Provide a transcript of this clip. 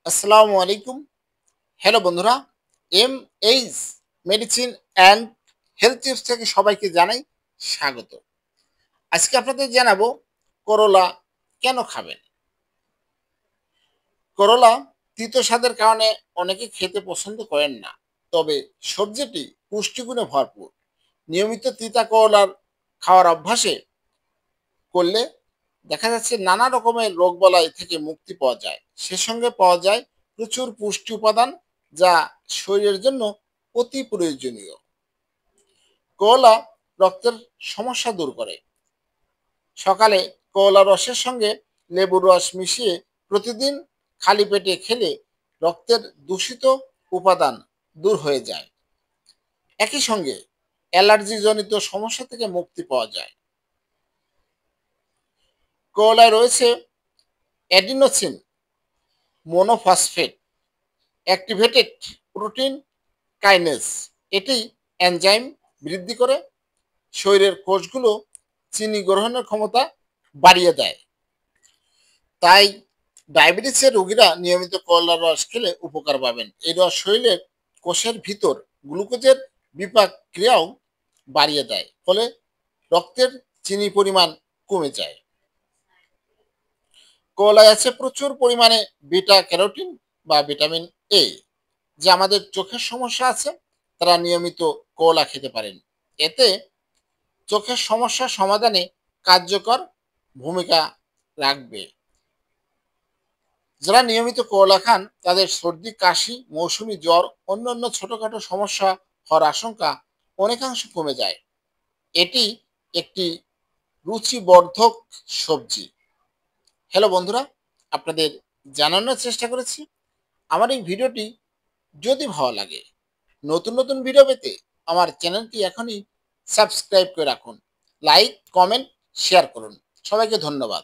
আসসালামু আলাইকুম। হ্যালো বন্ধুরা, H medicine and health tips থেকে সবাইকে জানাই স্বাগত। আজকে আপনাদের জানাবো করলা কেন খাবেন। করলা তিতো স্বাদের কারণে অনেকে খেতে পছন্দ করেন না, তবে সবজিটি পুষ্টিগুণে ভরপুর। নিয়মিত তিতা করলার খাওয়ার অভ্যাসে করলে দেখা যাচ্ছে নানা রকমের রোগবালাই থেকে মুক্তি পাওয়া যায়। সে সঙ্গে পাওয়া যায় প্রচুর পুষ্টি উপাদান, যা শরীরের জন্য অতি প্রয়োজনীয়। করলা রক্তের সমস্যা দূর করে। সকালে করলা রসের সঙ্গে লেবুর রস মিশিয়ে প্রতিদিন খালি পেটে খেলে রক্তের দূষিত উপাদান দূর হয়ে যায়। একই সঙ্গে অ্যালার্জিজনিত সমস্যা থেকে মুক্তি পাওয়া যায়। করলায় রয়েছে অ্যাডিনোসিন মোনোফসফেট অ্যাক্টিভেটেড প্রোটিন কাইনেজ। এটি এনজাইম বৃদ্ধি করে শরীরের কোষগুলো চিনি গ্রহণের ক্ষমতা বাড়িয়ে দেয়। তাই ডায়াবেটিসের রোগীরা নিয়মিত করলার রস খেলে উপকার পাবেন। এই রস শরীরের কোষের ভিতর গ্লুকোজের বিপাক ক্রিয়াও বাড়িয়ে দেয়, ফলে রক্তের চিনি পরিমাণ কমে যায়। কলায় আছে প্রচুর পরিমাণে বিটা ক্যারোটিন বা ভিটামিন এ। যে আমাদের চোখের সমস্যা আছে তারা নিয়মিত কলা খেতে পারেন। এতে চোখের সমস্যা সমাধানে কার্যকর ভূমিকা রাখবে। যারা নিয়মিত করলা খান তাদের সর্দি, কাশি, মৌসুমী জ্বর, অন্যান্য ছোটখাটো সমস্যা হওয়ার আশঙ্কা অনেকাংশ কমে যায়। এটি একটি রুচিবর্ধক সবজি। হ্যালো বন্ধুরা, আপনাদের জানানোর চেষ্টা করেছি। আমার এই ভিডিওটি যদি ভালো লাগে, নতুন নতুন ভিডিও পেতে আমার চ্যানেলটি এখনই সাবস্ক্রাইব করে রাখুন। লাইক, কমেন্ট, শেয়ার করুন। সবাইকে ধন্যবাদ।